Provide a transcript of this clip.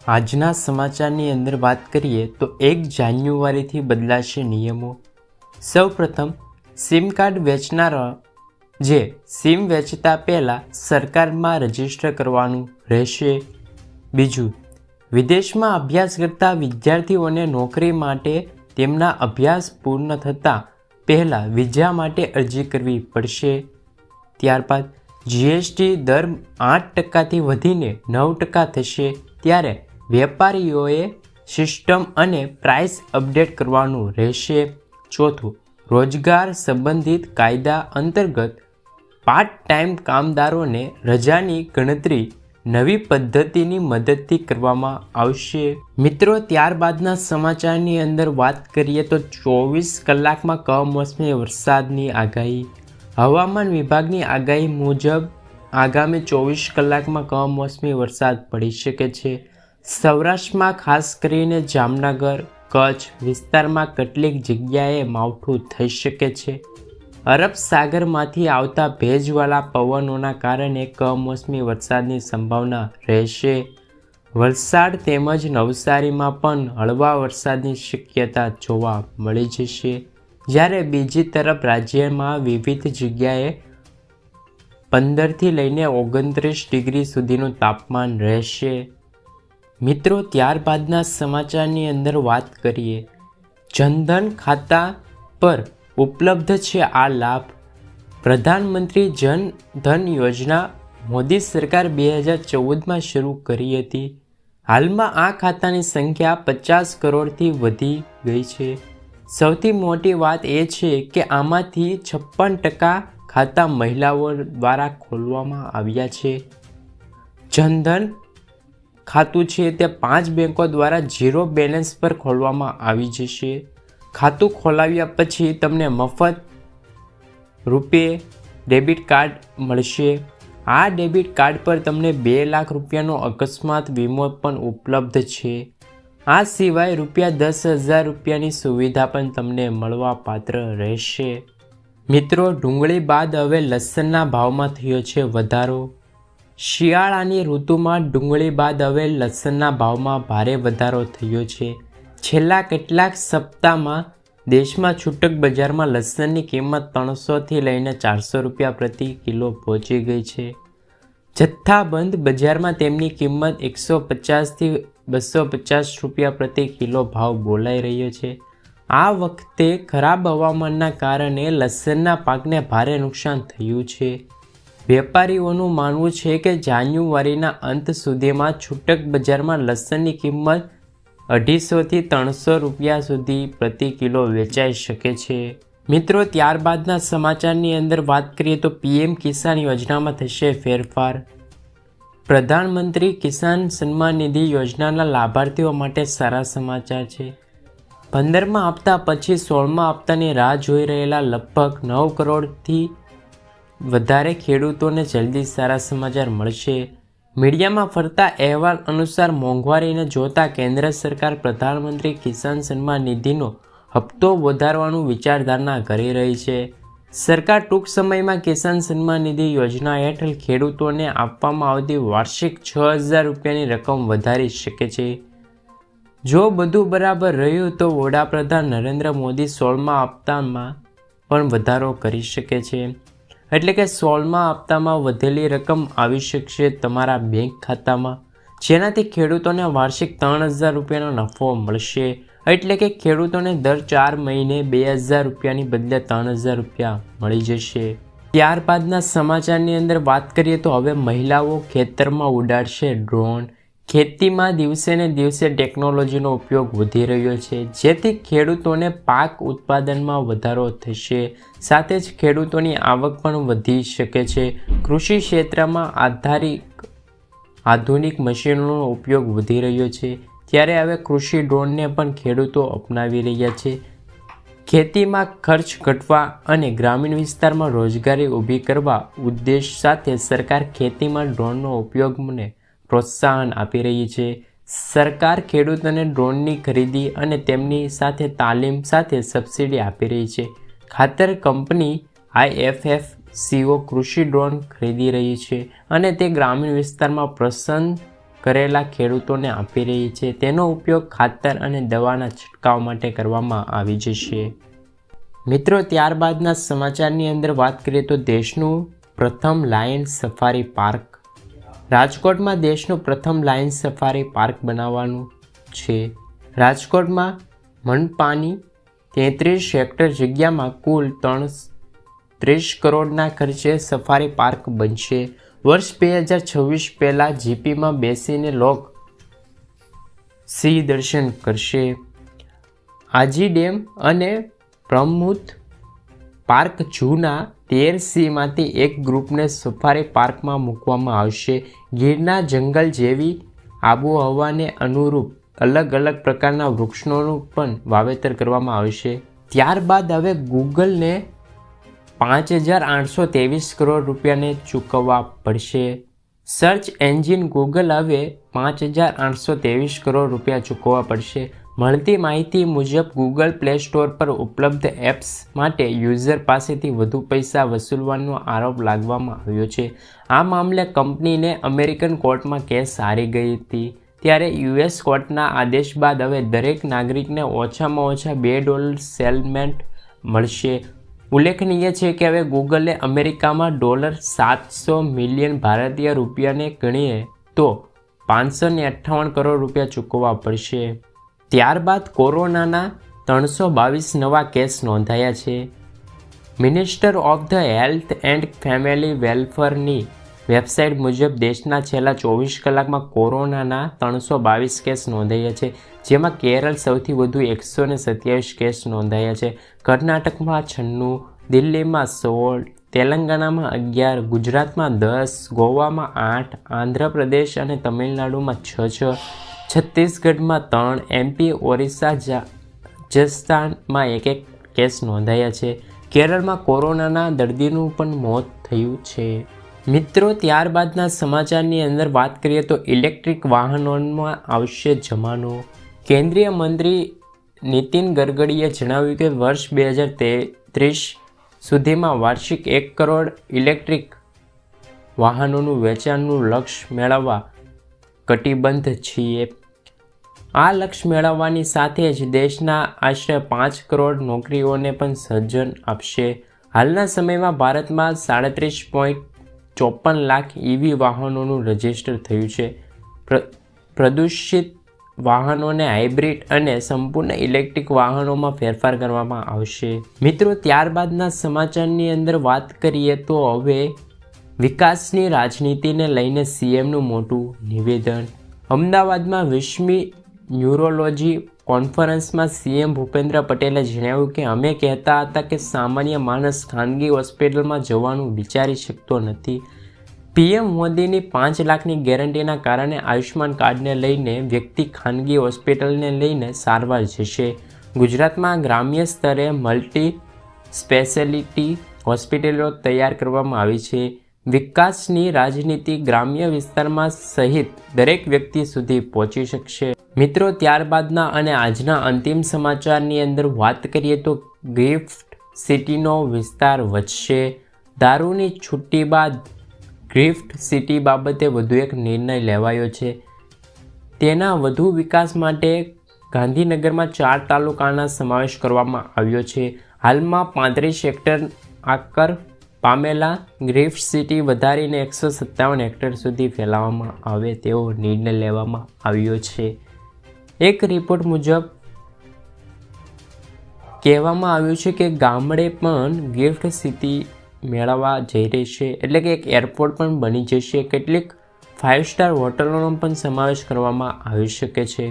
આજના સમાચારની અંદર વાત કરીએ તો 1 જાન્યુઆરીથી બદલાશે નિયમો। સૌપ્રથમ સિમ કાર્ડ વેચનારા જે સિમ વેચતા પહેલાં સરકારમાં રજીસ્ટર કરવાનું રહેશે। બીજું, વિદેશમાં અભ્યાસ કરતા વિદ્યાર્થીઓને નોકરી માટે તેમના અભ્યાસ પૂર્ણ થતાં પહેલાં વિઝા માટે અરજી કરવી પડશે। ત્યારબાદ જીએસટી દર 8%થી વધીને 9% થશે, ત્યારે વેપારીઓએ સિસ્ટમ અને પ્રાઇસ અપડેટ કરવાનું રહેશે। ચોથું, રોજગાર સંબંધિત કાયદા અંતર્ગત પાર્ટ ટાઈમ કામદારોને રજાની ગણતરી નવી પદ્ધતિની મદદથી કરવામાં આવશે। મિત્રો, ત્યારબાદના સમાચારની અંદર વાત કરીએ તો 24 કલાકમાં કમોસમી વરસાદની આગાહી। હવામાન વિભાગની આગાહી મુજબ આગામી 24 કલાકમાં કમોસમી વરસાદ પડી શકે છે। સૌરાષ્ટ્રમાં ખાસ કરીને જામનગર, કચ્છ વિસ્તારમાં કેટલીક જગ્યાએ માવઠું થઈ શકે છે। અરબ સાગરમાંથી આવતા ભેજવાળા પવનોના કારણે કમોસમી વરસાદની સંભાવના રહેશે। વલસાડ તેમજ નવસારીમાં પણ હળવા વરસાદની શક્યતા જોવા મળી જશે, જ્યારે બીજી તરફ રાજ્યમાં વિવિધ જગ્યાએ 15થી લઈને 29 ડિગ્રી સુધીનું તાપમાન રહેશે। મિત્રો, ત્યારબાદના સમાચારની અંદર વાત કરીએ, જનધન ખાતા પર ઉપલબ્ધ છે આ લાભ। પ્રધાનમંત્રી જન ધન યોજના મોદી સરકાર 2014માં શરૂ કરી હતી। હાલમાં આ ખાતાની સંખ્યા 50 કરોડથી વધી ગઈ છે। સૌથી મોટી વાત એ છે કે આમાંથી 56% ખાતા મહિલાઓ દ્વારા ખોલવામાં આવ્યા છે। જનધન ખાતું છે તે 5 બેંકો દ્વારા 0 બેલેન્સ પર ખોલવામાં આવી જશે। ખાતું ખોલાવ્યા પછી તમને મફત રૂપે ડેબિટ કાર્ડ મળશે। આ ડેબિટ કાર્ડ પર તમને 2 લાખ રૂપિયાનો અકસ્માત વીમો પણ ઉપલબ્ધ છે। આ સિવાય ₹10,000 રૂપિયાની સુવિધા પણ તમને મળવા પાત્ર રહેશે। મિત્રો, ડુંગળી બાદ હવે લસણના ભાવમાં થયો છે વધારો। શિયાળાની ઋતુમાં ડુંગળી બાદ હવે લસણના ભાવમાં ભારે વધારો થયો છે। છેલ્લા કેટલાક સપ્તાહમાં દેશમાં છૂટક બજારમાં લસણની કિંમત 300થી લઈને 400 રૂપિયા પ્રતિ કિલો પહોંચી ગઈ છે। જથ્થાબંધ બજારમાં તેમની કિંમત 150થી 250 રૂપિયા પ્રતિ કિલો ભાવ બોલાઈ રહ્યો છે। આ વખતે ખરાબ હવામાનના કારણે લસણના પાકને ભારે નુકસાન થયું છે। વેપારીઓનું માનવું છે કે જાન્યુઆરીના અંત સુધીમાં છૂટક બજારમાં લસણની કિંમત 250થી 300 રૂપિયા સુધી પ્રતિ કિલો વેચાઈ શકે છે। મિત્રો, ત્યારબાદના સમાચારની અંદર વાત કરીએ તો પીએમ કિસાન યોજનામાં થશે ફેરફાર। પ્રધાનમંત્રી કિસાન સન્માન નિધિ યોજનાના લાભાર્થીઓ માટે સારા સમાચાર છે। 15મા હપ્તા પછી 16મા હપ્તાની રાહ જોઈ રહેલા લગભગ 9 કરોડથી વધારે ખેડૂતોને જલ્દી સારા સમાચાર મળશે। મીડિયામાં ફરતા અહેવાલ અનુસાર મોંઘવારીને જોતા કેન્દ્ર સરકાર પ્રધાનમંત્રી કિસાન સન્માન નિધિનો હપ્તો વધારવાનું વિચારધારણા કરી રહી છે। સરકાર ટૂંક સમયમાં કિસાન સન્માન નિધિ યોજના હેઠળ ખેડૂતોને આપવામાં આવતી વાર્ષિક 6,000 રૂપિયાની રકમ વધારી શકે છે। જો બધું બરાબર રહ્યું તો વડાપ્રધાન નરેન્દ્ર મોદી 16મા હપ્તામાં પણ વધારો કરી શકે છે, એટલે કે 16મા હપ્તામાં વધેલી રકમ આવી શકશે તમારા બેંક ખાતામાં, જેનાથી ખેડૂતોને વાર્ષિક 3,000 રૂપિયાનો નફો મળશે। એટલે કે ખેડૂતોને દર 4 મહિને 2,000 રૂપિયાની બદલે 3,000 રૂપિયા મળી જશે। ત્યારબાદના સમાચારની અંદર વાત કરીએ તો હવે મહિલાઓ ખેતરમાં ઉડાડશે ડ્રોન। ખેતીમાં દિવસે ને દિવસે ટેકનોલોજીનો ઉપયોગ વધી રહ્યો છે, જેથી ખેડૂતોને પાક ઉત્પાદનમાં વધારો થશે, સાથે જ ખેડૂતોની આવક પણ વધી શકે છે। કૃષિ ક્ષેત્રમાં આધુનિક મશીનોનો ઉપયોગ વધી રહ્યો છે, ત્યારે હવે કૃષિ ડ્રોનને પણ ખેડૂતો અપનાવી રહ્યા છે। ખેતીમાં ખર્ચ ઘટવા અને ગ્રામીણ વિસ્તારમાં રોજગારી ઊભી કરવા ઉદ્દેશ સાથે સરકાર ખેતીમાં ડ્રોનનો ઉપયોગને પ્રોત્સાહન આપી રહી છે। સરકાર ખેડૂતોને ડ્રોનની ખરીદી અને તેમની સાથે તાલીમ સાથે સબસિડી આપી રહી છે। ખાતર કંપની IFFCO કૃષિ ડ્રોન ખરીદી રહી છે અને તે ગ્રામીણ વિસ્તારમાં પસંદ કરેલા ખેડૂતોને આપી રહી છે. તેનો ઉપયોગ ખાતર અને દવાના છંટકાવ માટે કરવામાં આવી જશે. મિત્રો, ત્યારબાદના સમાચારની અંદર વાત કરીએ તો દેશનું પ્રથમ લાયન સફારી પાર્ક. રાજકોટમાં દેશનું પ્રથમ લાયન સફારી પાર્ક બનાવવાનું છે. રાજકોટમાં મનપાની 33 હેક્ટર જગ્યામાં કુલ 30 કરોડના ખર્ચે સફારી પાર્ક બનશે. વર્ષ 2026 પહેલાં જીપીમાં બેસીને લોક સિંહ દર્શન કરશે. આજી ડેમ અને પ્રમુથ પાર્ક જૂના 13 સિંહમાંથી એક ગ્રુપને સફારી પાર્કમાં મૂકવામાં આવશે. ગીરના જંગલ જેવી આબોહવાને અનુરૂપ અલગ અલગ પ્રકારના વૃક્ષોનું પણ વાવેતર કરવામાં આવશે. ત્યારબાદ હવે ગૂગલને 5,823 કરોડ રૂપિયાને ચૂકવવા પડશે. સર્ચ એન્જિન ગૂગલ હવે 5,823 કરોડ રૂપિયા ચૂકવવા પડશે. મળતી માહિતી મુજબ ગૂગલ પ્લે સ્ટોર પર ઉપલબ્ધ એપ્સ માટે યુઝર પાસેથી વધુ પૈસા વસૂલવાનો આરોપ લાગવામાં આવ્યો છે. આ મામલે કંપનીને અમેરિકન કોર્ટમાં કેસ હારી ગઈ હતી. ત્યારે યુએસ કોર્ટના આદેશ બાદ હવે દરેક નાગરિકને ઓછામાં ઓછા $2 સેટલમેન્ટ મળશે. ઉલ્લેખનીય છે કે હવે ગૂગલે અમેરિકામાં $700 મિલિયન ભારતીય રૂપિયાને ગણીએ તો 558 કરોડ રૂપિયા ચૂકવવા પડશે. ત્યારબાદ કોરોનાના 322 નવા કેસ નોંધાયા છે. Minister of the health and family વેલફેરની વેબસાઇટ મુજબ દેશના છેલ્લા 24 કલાકમાં કોરોનાના 322 કેસ નોંધાયા છે, જેમાં કેરળ સૌથી વધુ 127 કેસ નોંધાયા છે. કર્ણાટકમાં 96, દિલ્હીમાં 16, તેલંગાણામાં 11, ગુજરાતમાં 10, ગોવામાં 8, આંધ્રપ્રદેશ અને તમિલનાડુમાં 6, છત્તીસગઢમાં 3, એમપી, ઓરિસ્સા, રાજસ્થાનમાં 1 કેસ નોંધાયા છે. કેરળમાં કોરોનાના દર્દીનું પણ મોત થયું છે. મિત્રો, ત્યારબાદના સમાચારની અંદર વાત કરીએ તો ઇલેક્ટ્રિક વાહનોમાં આવશે જમાનો. કેન્દ્રીય મંત્રી નીતિન ગડકરીએ જણાવ્યું કે વર્ષ 2030 સુધીમાં વાર્ષિક 1 કરોડ ઇલેક્ટ્રિક વાહનોનું વેચાણનું લક્ષ્ય મેળવવા કટિબદ્ધ છીએ. આ લક્ષ્ય મેળવવાની સાથે જ દેશના આશરે 5 કરોડ નોકરીઓને પણ સર્જન આપશે. હાલના સમયમાં ભારતમાં 37.54 લાખ EV વાહનોનું રજિસ્ટર થયું છે. પ્રદૂષિત વાહનોને હાઇબ્રિડ અને સંપૂર્ણ ઇલેક્ટ્રિક વાહનોમાં ફેરફાર કરવામાં આવશે. મિત્રો, ત્યારબાદના સમાચારની અંદર વાત કરીએ તો હવે વિકાસની રાજનીતિને લઈને સીએમનું મોટું નિવેદન. અમદાવાદમાં 20મી ન્યુરોલોજી કોન્ફરન્સમાં સીએમ ભૂપેન્દ્ર પટેલે જણાવ્યું કે અમે કહેતા હતા કે સામાન્ય માણસ ખાનગી હોસ્પિટલમાં જવાનું વિચારી શકતો નથી. પીએમ મોદીની 5 લાખની ગેરંટીના કારણે આયુષ્માન કાર્ડને લઈને વ્યક્તિ ખાનગી હોસ્પિટલને લઈને સારવાર જશે. ગુજરાતમાં ગ્રામ્ય સ્તરે મલ્ટી સ્પેશિયાલિટી હોસ્પિટલો તૈયાર કરવામાં આવી છે. વિકાસની રાજનીતિ ગ્રામ્ય વિસ્તારમાં સહિત દરેક વ્યક્તિ સુધી પહોંચી શકશે. મિત્રો, ત્યારબાદના અને આજના અંતિમ સમાચારની અંદર વાત કરીએ તો ગિફ્ટ સિટીનો વિસ્તાર વધશે. દારૂની છુટ્ટી બાદ ગિફ્ટ સિટી બાબતે વધુ એક નિર્ણય લેવાયો છે. તેના વધુ વિકાસ માટે ગાંધીનગરમાં 4 તાલુકાના સમાવેશ કરવામાં આવ્યો છે. હાલમાં 35 હેક્ટર આકાર પામેલા ગિફ્ટ સિટી વધારીને 157 હેક્ટર સુધી ફેલાવવામાં આવે તેવો નિર્ણય લેવામાં આવ્યો છે. એક રિપોર્ટ મુજબ કહેવામાં આવ્યું છે કે ગામડે પણ ગિફ્ટ સિટી મેળવવા જઈ રહી છે, એટલે કે એક એરપોર્ટ પણ બની જશે. કેટલીક 5 સ્ટાર હોટલોનો પણ સમાવેશ કરવામાં આવી શકે છે.